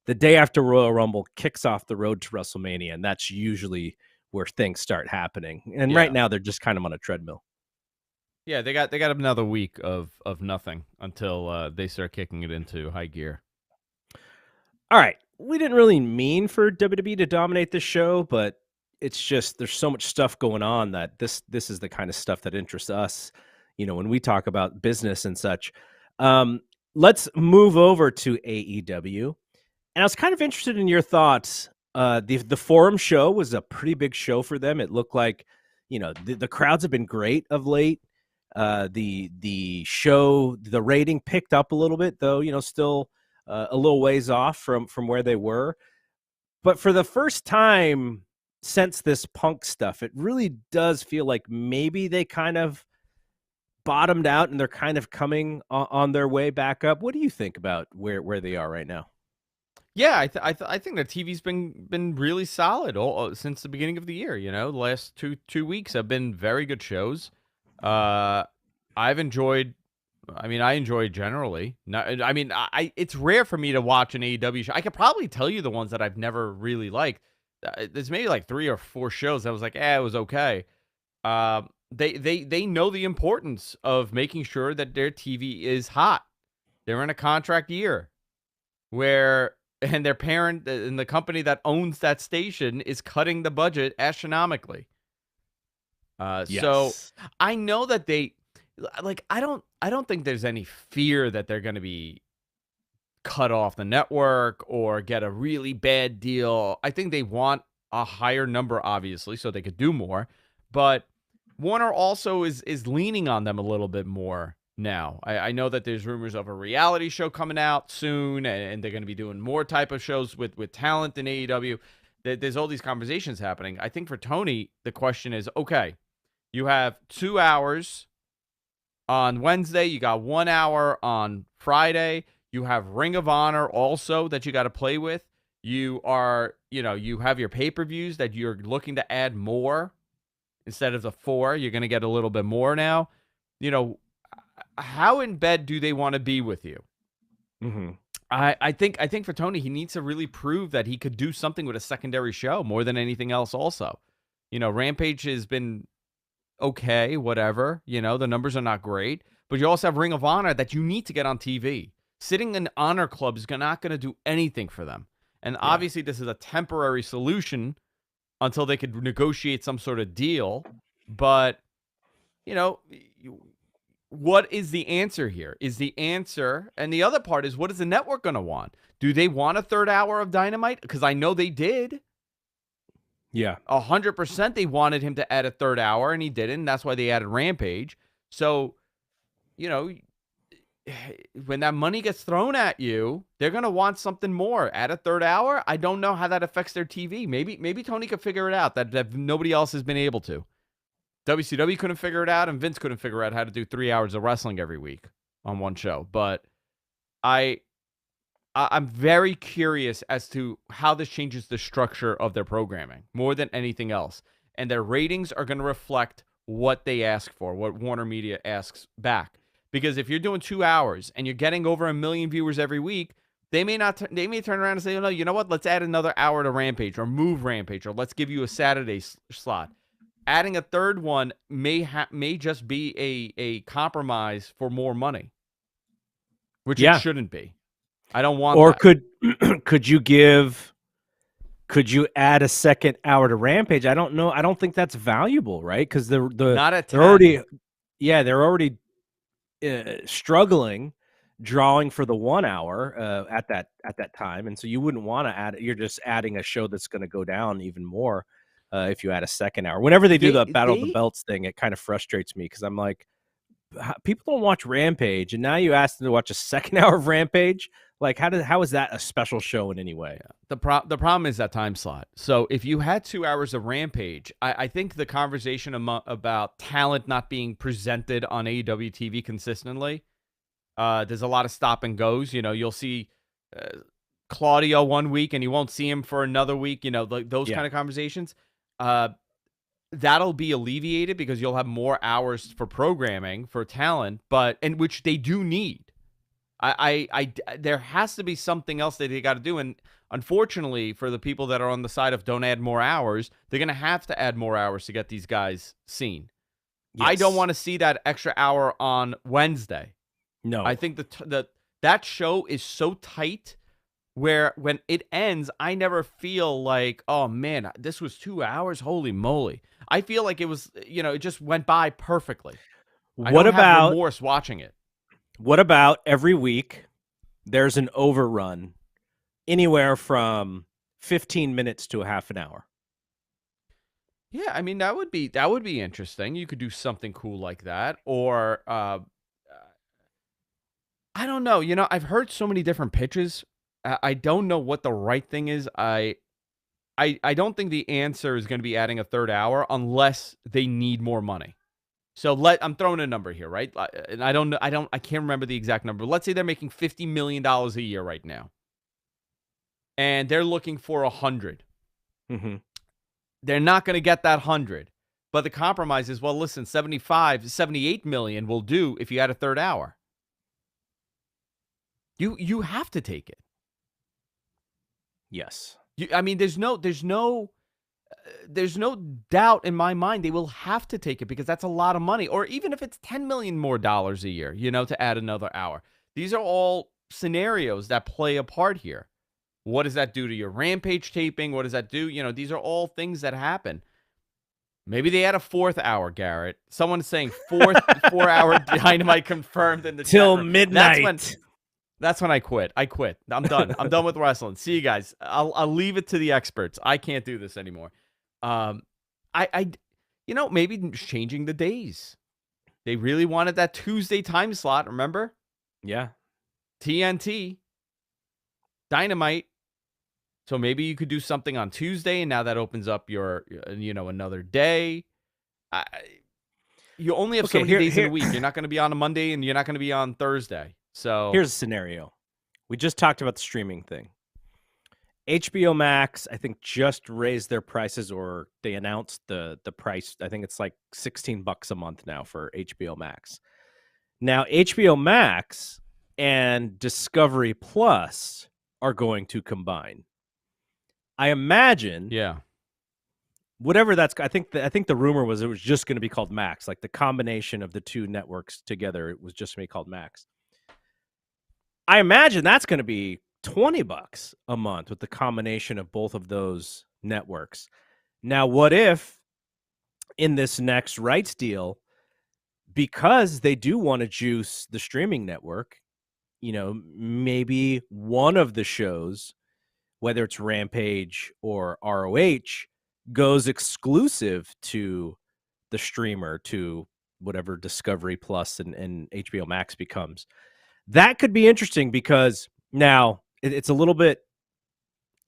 the day after Royal Rumble kicks off the road to WrestleMania, and that's usually where things start happening. And right Yeah. now they're just kind of on a treadmill. Yeah, they got another week of nothing until they start kicking it into high gear. All right. We didn't really mean for WWE to dominate the show, but it's just there's so much stuff going on that this is the kind of stuff that interests us, when we talk about business and such. Let's move over to AEW. And I was kind of interested in your thoughts. The forum show was a pretty big show for them. It looked like, the crowds have been great of late. The show, the rating picked up a little bit, though, still a little ways off from where they were. But for the first time since this Punk stuff, it really does feel like maybe they kind of bottomed out and they're kind of coming on their way back up. What do you think about where they are right now? Yeah, I think the TV's been really solid since the beginning of the year. The last two weeks have been very good shows. I've enjoyed. I mean, I enjoy generally. Not, I mean, it's rare for me to watch an AEW show. I could probably tell you the ones that I've never really liked. There's maybe like 3 or 4 shows that was like, it was okay. They know the importance of making sure that their TV is hot. They're in a contract year and their parent and the company that owns that station is cutting the budget astronomically. So Yes. I know that I don't think there's any fear that they're going to be cut off the network or get a really bad deal. I think they want a higher number, obviously, so they could do more. But Warner also is leaning on them a little bit more now. I know that there's rumors of a reality show coming out soon, and they're going to be doing more type of shows with talent in AEW. There's all these conversations happening. I think for Tony, the question is, okay, you have 2 hours on Wednesday. You got 1 hour on Friday. You have Ring of Honor also that you got to play with. You have your pay-per-views that you're looking to add more instead of the 4. You're going to get a little bit more now. How in bed do they want to be with you? Mm-hmm. I think for Tony, he needs to really prove that he could do something with a secondary show more than anything else. Also, Rampage has been okay, whatever. The numbers are not great, but you also have Ring of Honor that you need to get on TV. Sitting in Honor Club is not going to do anything for them. And obviously, this is a temporary solution until they could negotiate some sort of deal. But, what is the answer here? Is the answer, and the other part is, what is the network going to want? Do they want a third hour of Dynamite? Because I know they did. Yeah. 100% they wanted him to add a third hour, and he didn't. That's why they added Rampage. So, when that money gets thrown at you, they're going to want something more. Add a third hour? I don't know how that affects their TV. Maybe Tony could figure it out that nobody else has been able to. WCW couldn't figure it out, and Vince couldn't figure out how to do 3 hours of wrestling every week on one show. But I'm very curious as to how this changes the structure of their programming more than anything else. And their ratings are going to reflect what they ask for, what Warner Media asks back. Because if you're doing 2 hours and you're getting over 1 million viewers every week, they may turn around and say, oh, no, you know what? Let's add another hour to Rampage, or move Rampage, or let's give you a Saturday slot. Adding a third one may just be a compromise for more money, which it shouldn't be. I don't want or that. could you add a second hour to Rampage? I don't know. I don't think that's valuable, right? Because they're already struggling drawing for the 1 hour at that time, and so you wouldn't want to add. You're just adding a show that's going to go down even more if you add a second hour. Whenever they do the Battle of the Belts thing, it kind of frustrates me because I'm like, people don't watch Rampage, and now you ask them to watch a second hour of Rampage. Like, how is that a special show in any way? Yeah. The problem is that time slot. So if you had 2 hours of Rampage, I think the conversation about talent not being presented on AEW TV consistently, there's a lot of stop and goes. You'll see Claudio one week and you won't see him for another week. Those kind of conversations. That'll be alleviated because you'll have more hours for programming for talent, and which they do need. There has to be something else that they got to do, and unfortunately, for the people that are on the side of don't add more hours, they're going to have to add more hours to get these guys seen. Yes. I don't want to see that extra hour on Wednesday. No, I think that show is so tight where when it ends, I never feel like, oh man, this was 2 hours. Holy moly! I feel like it was, it just went by perfectly. What about remorse watching it? What about every week there's an overrun anywhere from 15 minutes to a half an hour? Yeah, I mean, that would be interesting. You could do something cool like that. Or I don't know. I've heard so many different pitches. I don't know what the right thing is. I don't think the answer is going to be adding a third hour unless they need more money. So I'm throwing a number here, right? And I can't remember the exact number. Let's say they're making $50 million a year right now, and they're looking for 100. Mm-hmm. They're not going to get that 100, but the compromise is, well, listen, 78 million will do if you add a third hour. You have to take it. Yes. I mean, there's no doubt in my mind they will have to take it because that's a lot of money. Or even if it's $10 million more a year, to add another hour. These are all scenarios that play a part here. What does that do to your Rampage taping? What does that do? These are all things that happen. Maybe they add a 4th hour, Garrett. Someone's saying 4-hour Dynamite confirmed in the till midnight. That's when I quit. I'm done. I'm done with wrestling. See you guys. I'll leave it to the experts. I can't do this anymore. Maybe changing the days. They really wanted that Tuesday time slot, remember? Yeah. TNT, Dynamite. So maybe you could do something on Tuesday, and now that opens up your, another day. You only have so many days in a week. You're not going to be on a Monday, and you're not going to be on Thursday. So here's a scenario. We just talked about the streaming thing. HBO Max, I think, just raised their prices, or they announced the price. I think it's like $16 a month now for HBO Max. Now, HBO Max and Discovery Plus are going to combine. I imagine, Yeah. whatever that's. I think the rumor was it was just going to be called Max, like the combination of the two networks together. It was just going to be called Max. I imagine that's going to be $20 a month with the combination of both of those networks. Now, what if in this next rights deal, because they do want to juice the streaming network, maybe one of the shows, whether it's Rampage or ROH, goes exclusive to the streamer, to whatever Discovery Plus and HBO Max becomes. That could be interesting, because now it's a little bit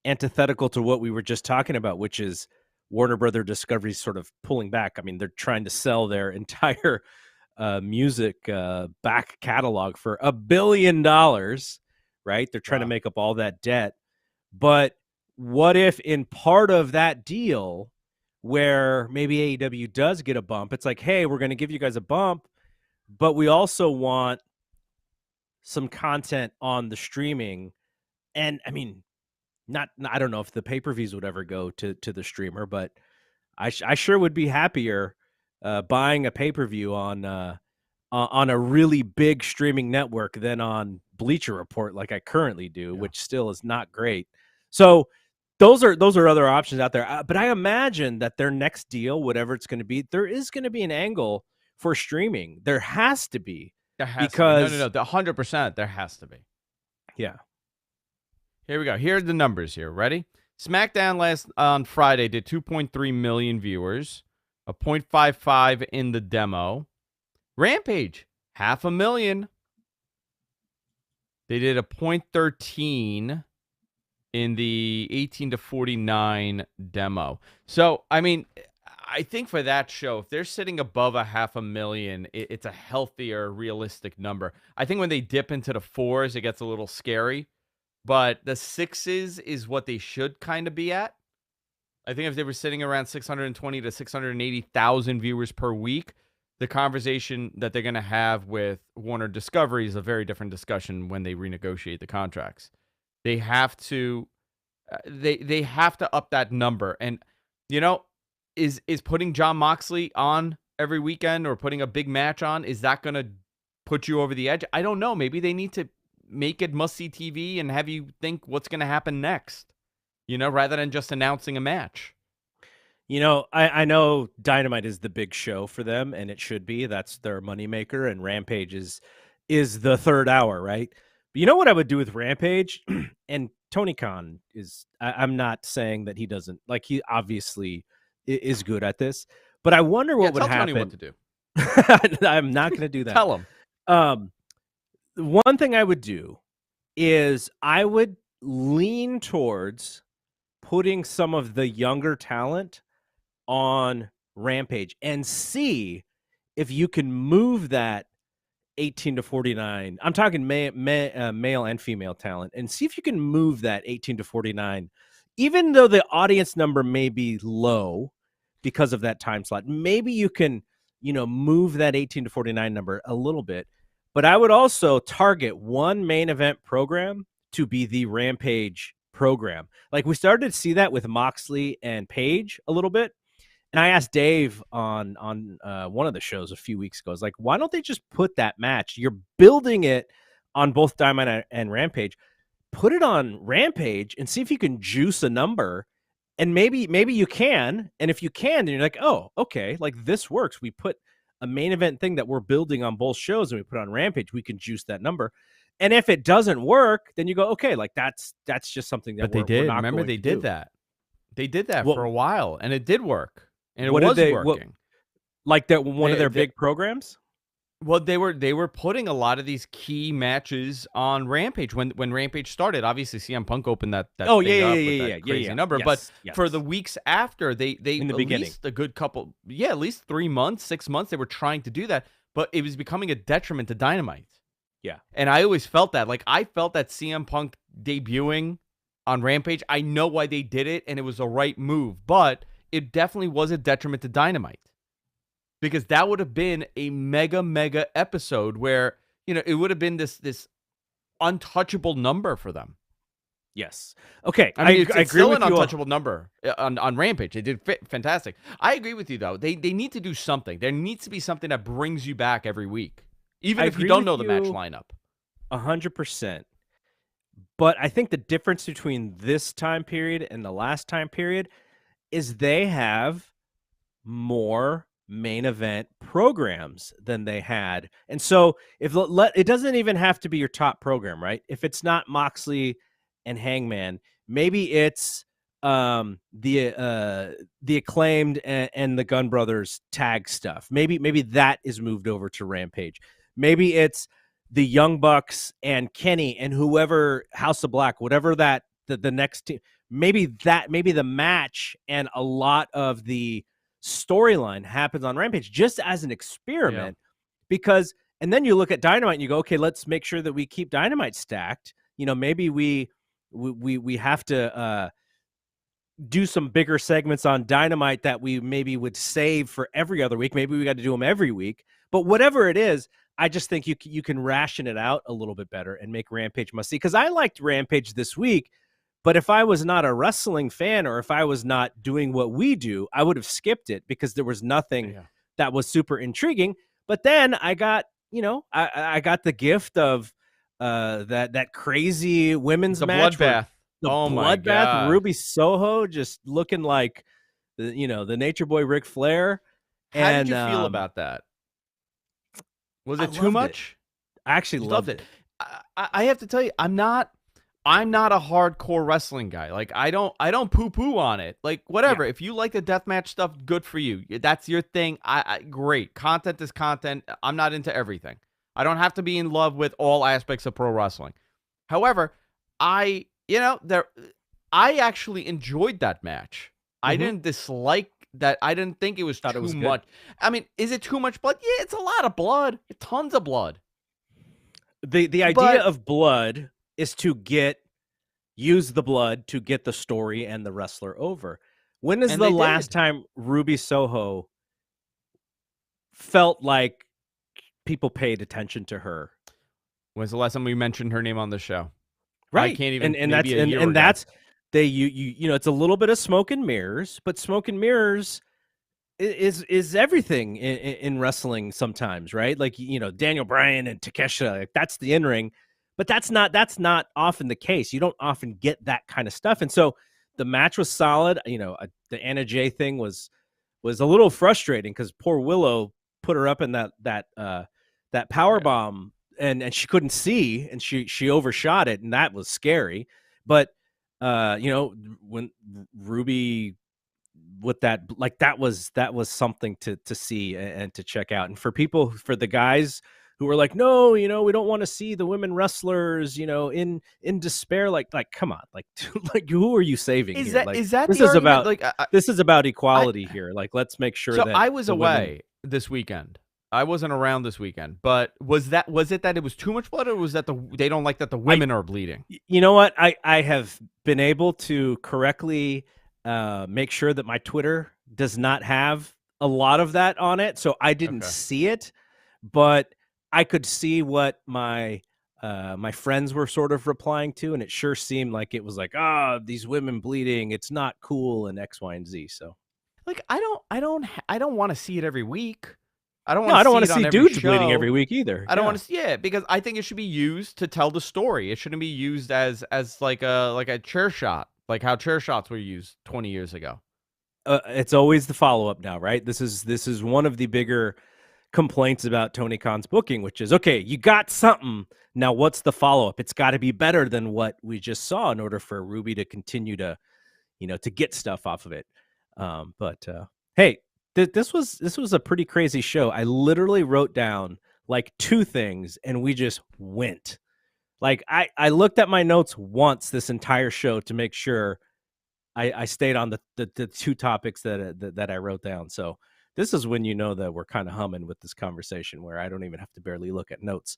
antithetical to what we were just talking about, which is Warner Brother Discovery sort of pulling back. I mean, they're trying to sell their entire music back catalog for $1 billion, right? They're trying to make up all that debt. But what if in part of that deal, where maybe AEW does get a bump, it's like, hey, we're going to give you guys a bump, but we also want some content on the streaming. And I mean, I don't know if the pay-per-views would ever go to the streamer, but I sure would be happier buying a pay-per-view on a really big streaming network than on Bleacher Report, like I currently do, which still is not great. So those are other options out there. But I imagine that their next deal, whatever it's going to be, there is going to be an angle for streaming. There has to be. There has to be. No. 100%. There has to be. Yeah. Here we go. Here are the numbers here. Ready? SmackDown on Friday did 2.3 million viewers, a 0.55 in the demo. Rampage, 500,000. They did a 0.13 in the 18 to 49 demo. So, I mean, I think for that show, if they're sitting above 500,000, it's a healthier, realistic number. I think when they dip into the 4s, it gets a little scary. But the 6s is what they should kind of be at. I think if they were sitting around 620 to 680,000 viewers per week, the conversation that they're going to have with Warner Discovery is a very different discussion when they renegotiate the contracts. They have to, they have to up that number. And is putting Jon Moxley on every weekend or putting a big match on, is that going to put you over the edge? I don't know. Maybe they need to make it must-see TV and have you think what's going to happen next, rather than just announcing a match. I know Dynamite is the big show for them, and it should be. That's their moneymaker, and Rampage is the third hour, right? But you know what I would do with Rampage? And Tony Khan I'm not saying that he doesn't, like, he obviously is good at this, but I wonder what would happen. Tell Tony what to do. I'm not going to do that. Tell him. One thing I would do is I would lean towards putting some of the younger talent on Rampage and see if you can move that 18 to 49. I'm talking male and female talent, and see if you can move that 18 to 49, even though the audience number may be low because of that time slot. Maybe you can, move that 18 to 49 number a little bit. But I would also target one main event program to be the Rampage program. Like, we started to see that with Moxley and Page a little bit. And I asked Dave on one of the shows a few weeks ago, I was like, why don't they just put that match? You're building it on both Diamond and Rampage. Put it on Rampage and see if you can juice a number. And maybe you can. And if you can, then you're like, oh, okay, like this works. We put a main event thing that we're building on both shows and we put on Rampage, we can juice that number. And if it doesn't work, then you go, okay, like that's just something that but they did. Remember, they did that. They did that for a while, and it did work. And it was working. Like that one of their big programs? Well, they were putting a lot of these key matches on Rampage when Rampage started. Obviously, CM Punk opened that crazy number. But for the weeks after, they in the beginning, least a good couple, at least 3 months, 6 months, they were trying to do that. But it was becoming a detriment to Dynamite. Yeah. And I always felt that. Like, I felt that CM Punk debuting on Rampage. I know why they did it, and it was the right move, but it definitely was a detriment to Dynamite, because that would have been a mega episode where, it would have been this untouchable number for them. Yes. Okay. I mean, I it's agree still with an you. untouchable number on Rampage. They did fantastic. I agree with you, though. They need to do something. There needs to be something that brings you back every week, even if you don't know the match lineup. 100%. But I think the difference between this time period and the last time period is they have more main event programs than they had. And so if it doesn't even have to be your top program, right? If it's not Moxley and Hangman, maybe it's the Acclaimed and the Gun Brothers tag stuff. Maybe that is moved over to Rampage. Maybe it's the Young Bucks and Kenny and whoever, House of Black, whatever that the next team. Maybe the match and a lot of the storyline happens on Rampage just as an experiment, because, and then you look at Dynamite and you go, okay, let's make sure that we keep Dynamite stacked. Maybe we have to do some bigger segments on Dynamite that we maybe would save for every other week. Maybe we got to do them every week, but whatever it is, I just think you can ration it out a little bit better and make Rampage must see. Because I liked Rampage this week, but if I was not a wrestling fan, or if I was not doing what we do, I would have skipped it because there was nothing that was super intriguing. But then I got, I got the gift of that crazy women's match, bloodbath. The bloodbath, Ruby Soho just looking like the Nature Boy Ric Flair. How did you feel about that? Was it too much? I actually loved it. I have to tell you, I'm not a hardcore wrestling guy. Like, I don't poo-poo on it. Like, whatever. Yeah. If you like the deathmatch stuff, good for you. That's your thing. Great. Content is content. I'm not into everything. I don't have to be in love with all aspects of pro wrestling. However, I actually enjoyed that match. Mm-hmm. I didn't dislike that. I didn't think it was too much. I mean, is it too much blood? Yeah, it's a lot of blood. Tons of blood. The idea of blood is to use the blood to get the story and the wrestler over. When is the last time Ruby Soho felt like people paid attention to her? When's the last time we mentioned her name on the show? Right. I can't even. That's it's a little bit of smoke and mirrors, but smoke and mirrors is everything in wrestling sometimes, right? Like, Daniel Bryan and Takeshita, like, that's the in-ring, but that's not often the case. You don't often get that kind of stuff. And so the match was solid. The Anna Jay thing was a little frustrating because poor Willow put her up in that power bomb and she couldn't see, and she overshot it, and that was scary. But when Ruby with that, like, that was something to see and to check out. And for the guys who were like, no, we don't want to see the women wrestlers, in despair, like come on, like like, who are you saving here? This is about equality here. Like, let's make sure that I was away this weekend. I wasn't around this weekend, but was it that it was too much blood, or was that they don't like that the women are bleeding? You know what? I have been able to correctly make sure that my Twitter does not have a lot of that on it, so I didn't see it, but I could see what my friends were sort of replying to, and it sure seemed like it was like, these women bleeding, it's not cool, and X, Y, and Z. So, like, I don't want to see it every week. I don't want to see dudes bleeding every week either. I don't want to see it because I think it should be used to tell the story. It shouldn't be used as like a chair shot, like how chair shots were used 20 years ago. It's always the follow-up now, right? This is one of the bigger complaints about Tony Khan's booking, which is, okay, you got something. Now what's the follow-up? It's got to be better than what we just saw in order for Ruby to continue to, to get stuff off of it. Hey, this was a pretty crazy show. I literally wrote down like 2 things and we just went. Like, I looked at my notes once this entire show to make sure I stayed on the 2 topics that I wrote down. So this is when you know that we're kind of humming with this conversation, where I don't even have to barely look at notes.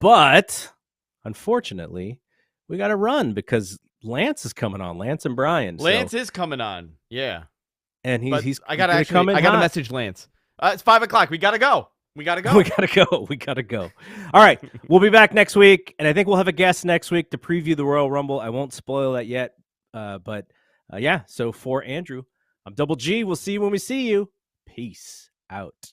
But unfortunately, we got to run because Lance is coming on. Lance and Brian. Lance is coming on. Yeah. And he's I gotta message Lance. It's 5:00. We gotta go. We gotta go. We gotta go. All right. We'll be back next week. And I think we'll have a guest next week to preview the Royal Rumble. I won't spoil that yet. But yeah. So for Andrew, I'm Double G. We'll see you when we see you. Peace out.